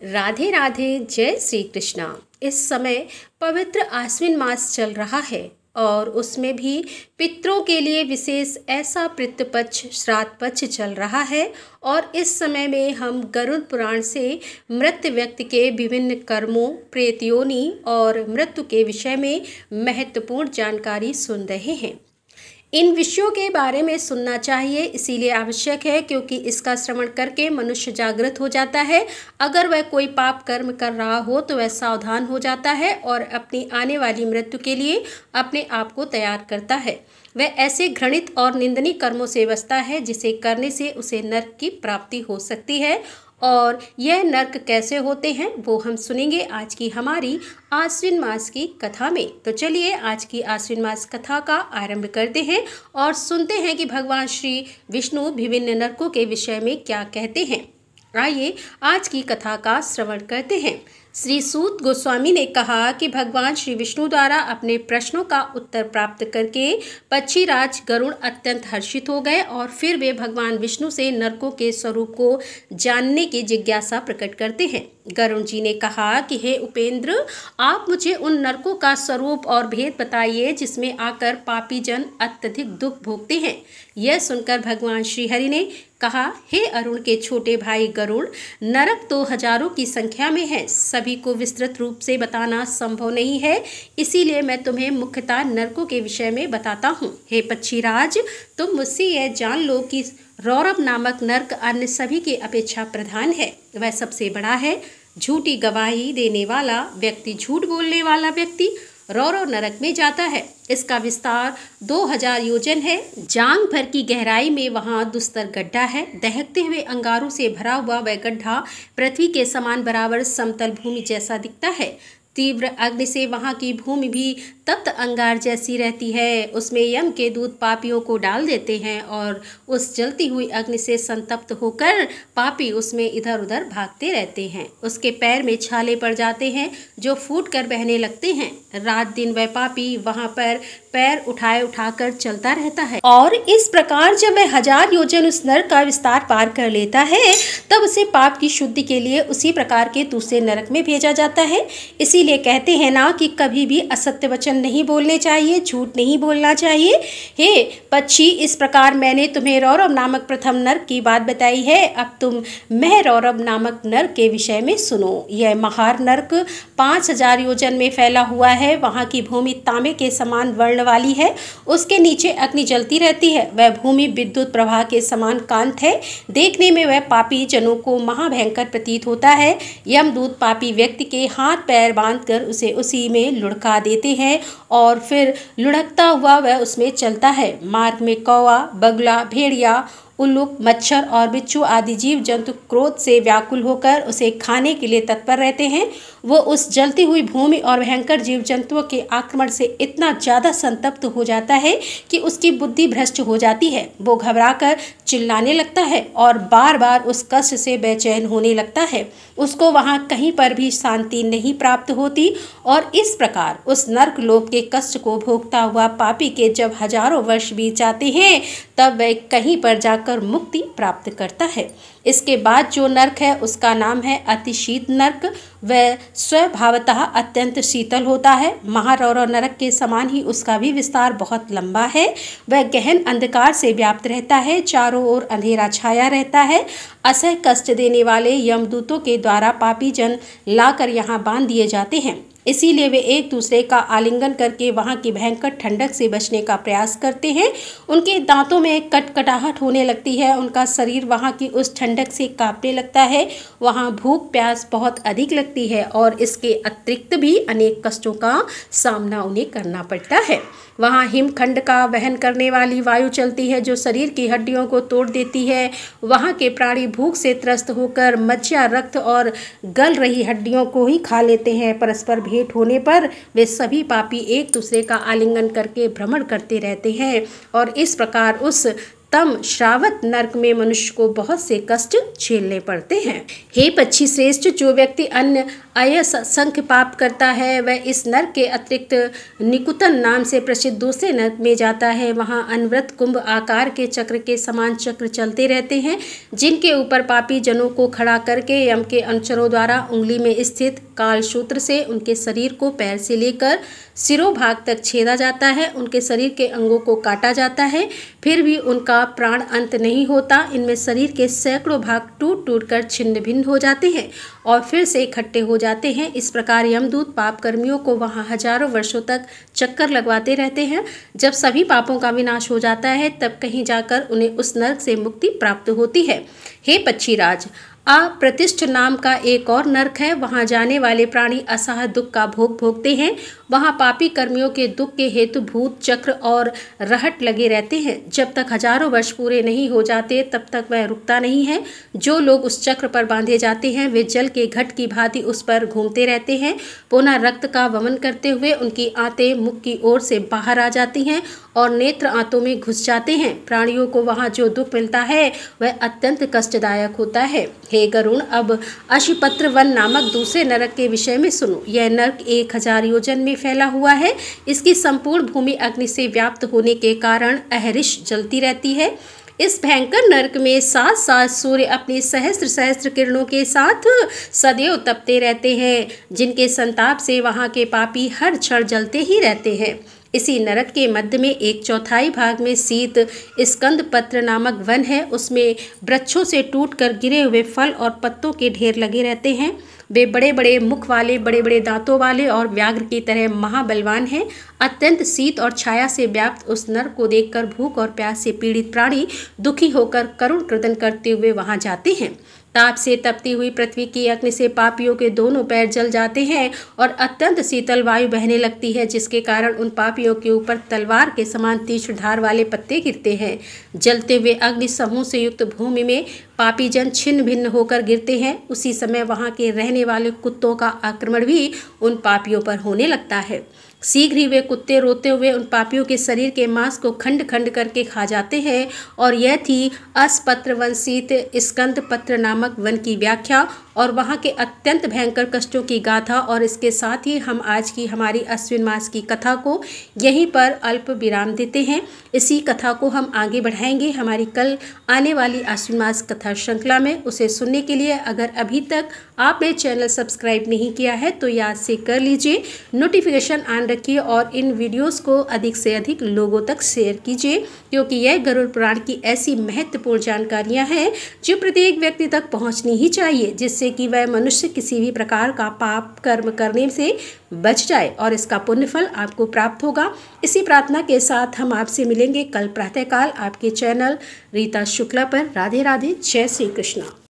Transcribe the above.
राधे राधे। जय श्री कृष्णा। इस समय पवित्र आश्विन मास चल रहा है और उसमें भी पितरों के लिए विशेष ऐसा पितृपक्ष श्राद्ध पक्ष चल रहा है। और इस समय में हम गरुड़ पुराण से मृत व्यक्ति के विभिन्न कर्मों, प्रेत योनि और मृत्यु के विषय में महत्वपूर्ण जानकारी सुन रहे हैं। इन विषयों के बारे में सुनना चाहिए, इसीलिए आवश्यक है क्योंकि इसका श्रवण करके मनुष्य जागृत हो जाता है। अगर वह कोई पाप कर्म कर रहा हो तो वह सावधान हो जाता है और अपनी आने वाली मृत्यु के लिए अपने आप को तैयार करता है। वह ऐसे घृणित और निंदनीय कर्मों से बचता है जिसे करने से उसे नरक की प्राप्ति हो सकती है। और यह नरक कैसे होते हैं वो हम सुनेंगे आज की हमारी आश्विन मास की कथा में। तो चलिए आज की आश्विन मास कथा का आरंभ करते हैं और सुनते हैं कि भगवान श्री विष्णु विभिन्न नरकों के विषय में क्या कहते हैं। आइए आज की कथा का श्रवण करते हैं। श्री सूत गोस्वामी ने कहा कि भगवान श्री विष्णु द्वारा अपने प्रश्नों का उत्तर प्राप्त करके पक्षीराज गरुड़ अत्यंत हर्षित हो गए और फिर वे भगवान विष्णु से नरकों के स्वरूप को जानने की जिज्ञासा प्रकट करते हैं। गरुड़ जी ने कहा कि हे उपेंद्र, आप मुझे उन नरकों का स्वरूप और भेद बताइए जिसमें आकर पापी जन अत्यधिक दुख भोगते हैं। यह सुनकर भगवान श्रीहरि ने कहा, हे अरुण के छोटे भाई गरुड़, नरक तो हजारों की संख्या में है, सभी को विस्तृत रूप से बताना संभव नहीं है, इसीलिए मैं तुम्हें मुख्यतः नरकों के विषय में बताता हूँ। हे पक्षीराज, तुम मुझसे यह जान लो कि रौरव नामक नरक अन्य सभी की अपेक्षा प्रधान है। वह सबसे बड़ा है। झूठी गवाही देने वाला व्यक्ति, झूठ बोलने वाला व्यक्ति रौरव नरक में जाता है। इसका विस्तार 2000 योजन है। जांग भर की गहराई में वहाँ दुस्तर गड्ढा है। दहकते हुए अंगारों से भरा हुआ वह गड्ढा पृथ्वी के समान बराबर समतल भूमि जैसा दिखता है। तीव्र अग्नि से वहाँ की भूमि भी तप्त अंगार जैसी रहती है। उसमें यम के दूत पापियों को डाल देते हैं और उस जलती हुई अग्नि से संतप्त होकर पापी उसमें इधर उधर भागते रहते हैं। उसके पैर में छाले पड़ जाते हैं जो फूट कर बहने लगते हैं। रात दिन वह पापी वहाँ पर पैर उठाए उठाकर चलता रहता है और इस प्रकार जब वह 1000 योजन उस नरक का विस्तार पार कर लेता है तब उसे पाप की शुद्धि के लिए उसी प्रकार के दूसरे नरक में भेजा जाता है। इसीलिए कहते हैं ना कि कभी भी असत्य वचन नहीं बोलने चाहिए, झूठ नहीं बोलना चाहिए। हे पक्षी, इस प्रकार मैंने तुम्हें रौरव नामक प्रथम नरक की बात बताई है। अब तुम मह रौरव नामक नरक के विषय में सुनो। यह महार नरक 5000 योजन में फैला हुआ है। वहाँ की भूमि तांबे के समान वर्ण वाली है। उसके नीचे अग्नि जलती रहती है। वह भूमि विद्युत प्रवाह के समान कांत है। देखने में वह पापी जनों को महाभयंकर प्रतीत होता है। यमदूत पापी व्यक्ति के हाथ पैर बांधकर उसे उसी में लुढ़का देते हैं और फिर लुढ़कता हुआ वह उसमें चलता है। मार्ग में कौवा, बगुला, भेड़िया, उल्लूक, मच्छर और बिच्छू आदि जीव जंतु क्रोध से व्याकुल होकर उसे खाने के लिए तत्पर रहते हैं। वो उस जलती हुई भूमि और भयंकर जीव जंतुओं के आक्रमण से इतना ज़्यादा संतप्त हो जाता है कि उसकी बुद्धि भ्रष्ट हो जाती है। वो घबराकर चिल्लाने लगता है और बार बार उस कष्ट से बेचैन होने लगता है। उसको वहाँ कहीं पर भी शांति नहीं प्राप्त होती और इस प्रकार उस नरक लोक के कष्ट को भोगता हुआ पापी के जब हजारों वर्ष बीत जाते हैं तब वह कहीं पर जाकर मुक्ति प्राप्त करता है। इसके बाद जो नरक है उसका नाम है अतिशीत नरक। वह स्वभावतः अत्यंत शीतल होता है। महारौरव नरक के समान ही उसका भी विस्तार बहुत लंबा है। वह गहन अंधकार से व्याप्त रहता है। चारों ओर अंधेरा छाया रहता है। असह्य कष्ट देने वाले यमदूतों के द्वारा पापी जन लाकर यहाँ बांध दिए जाते हैं। इसीलिए वे एक दूसरे का आलिंगन करके वहाँ की भयंकर ठंडक से बचने का प्रयास करते हैं। उनके दांतों में कटकटाहट होने लगती है। उनका शरीर वहाँ की उस ठंडक से कांपने लगता है। वहाँ भूख प्यास बहुत अधिक लगती है और इसके अतिरिक्त भी अनेक कष्टों का सामना उन्हें करना पड़ता है। वहाँ हिमखंड का वहन करने वाली वायु चलती है जो शरीर की हड्डियों को तोड़ देती है। वहाँ के प्राणी भूख से त्रस्त होकर मज्जा, रक्त और गल रही हड्डियों को ही खा लेते हैं। परस्पर भेंट होने पर वे सभी पापी एक दूसरे का आलिंगन करके भ्रमण करते रहते हैं और इस प्रकार उस तम श्रावत नरक में मनुष्य को बहुत से कष्ट झेलने पड़ते हैं। हे पक्षी श्रेष्ठ, जो व्यक्ति अन्य असंख्य पाप करता है वह इस नरक के अतिरिक्त निकुतन नाम से प्रसिद्ध दूसरे नरक में जाता है। वहाँ अनवरत कुंभ आकार के चक्र के समान चक्र चलते रहते हैं, जिनके ऊपर पापी जनों को खड़ा करके यम के अनुचरों द्वारा उंगली में स्थित कालसूत्र से उनके शरीर को पैर से लेकर सिरोभाग तक छेदा जाता है। उनके शरीर के अंगों को काटा जाता है, फिर भी उनका प्राण अंत नहीं होता। इनमें शरीर के सैकड़ों भाग टूट टूट कर छिन्न भिन्न हो जाते हैं और फिर से इकट्ठे हो जाते हैं। इस प्रकार यमदूत पाप कर्मियों को वहाँ हजारों वर्षों तक चक्कर लगवाते रहते हैं। जब सभी पापों का विनाश हो जाता है तब कहीं जाकर उन्हें उस नरक से मुक्ति प्राप्त होती है। हे पक्षीराज, अप्रतिष्ठ नाम का एक और नरक है। वहां जाने वाले प्राणी असह दुख का भोग भोगते हैं। वहां पापी कर्मियों के दुख के हेतु भूत चक्र और रहट लगे रहते हैं। जब तक हजारों वर्ष पूरे नहीं हो जाते तब तक वह रुकता नहीं है। जो लोग उस चक्र पर बांधे जाते हैं वे जल के घट की भांति उस पर घूमते रहते हैं। पुनः रक्त का वमन करते हुए उनकी आंतें मुख की ओर से बाहर आ जाती हैं और नेत्र आंतों में घुस जाते हैं। प्राणियों को वहाँ जो दुख मिलता है वह अत्यंत कष्टदायक होता है। हे गरुण, अब अशिपत्र वन नामक दूसरे नरक के विषय में सुनो। यह नरक 1000 योजन में फैला हुआ है। इसकी संपूर्ण भूमि अग्नि से व्याप्त होने के कारण अहर्निश जलती रहती है। इस भयंकर नरक में 7 सूर्य अपनी सहस्त्र सहस्त्र किरणों के साथ सदैव तपते रहते हैं, जिनके संताप से वहाँ के पापी हर क्षण जलते ही रहते हैं। इसी नरक के मध्य में 1/4 भाग में शीत स्कंद पत्र नामक वन है। उसमें वृक्षों से टूटकर गिरे हुए फल और पत्तों के ढेर लगे रहते हैं। वे बड़े बड़े मुख वाले, बड़े बड़े दांतों वाले और व्याघ्र की तरह महाबलवान हैं। अत्यंत शीत और छाया से व्याप्त उस नरक को देखकर भूख और प्यास से पीड़ित प्राणी दुखी होकर करुण क्रदन करते हुए वहां जाते हैं। ताप से तपती हुई पृथ्वी की अग्नि से पापियों के दोनों पैर जल जाते हैं और अत्यंत शीतल वायु बहने लगती है, जिसके कारण उन पापियों के ऊपर तलवार के समान तीक्ष्ण धार वाले पत्ते गिरते हैं। जलते हुए अग्नि समूह से युक्त भूमि में पापी जन छिन्न भिन्न होकर गिरते हैं। उसी समय वहाँ के रहने वाले कुत्तों का आक्रमण भी उन पापियों पर होने लगता है। शीघ्र ही वे कुत्ते रोते हुए उन पापियों के शरीर के मांस को खंड खंड करके खा जाते हैं। और यह थी अस्पत्र वन शीत स्कंद पत्र नामक वन की व्याख्या और वहाँ के अत्यंत भयंकर कष्टों की गाथा। और इसके साथ ही हम आज की हमारी अश्विन मास की कथा को यहीं पर अल्प विराम देते हैं। इसी कथा को हम आगे बढ़ाएंगे हमारी कल आने वाली अश्विन मास कथा श्रृंखला में। उसे सुनने के लिए अगर अभी तक आपने चैनल सब्सक्राइब नहीं किया है तो याद से कर लीजिए, नोटिफिकेशन ऑन रखिए और इन वीडियोस को अधिक से अधिक लोगों तक शेयर कीजिए, क्योंकि यह गरुड़ पुराण की ऐसी महत्वपूर्ण जानकारियां हैं जो प्रत्येक व्यक्ति तक पहुंचनी ही चाहिए, जिससे कि वह मनुष्य किसी भी प्रकार का पाप कर्म करने से बच जाए और इसका पुण्यफल आपको प्राप्त होगा। इसी प्रार्थना के साथ हम आपसे मिलेंगे कल प्रातःकाल आपके चैनल रीता शुक्ला पर। राधे राधे, जय श्री कृष्णा।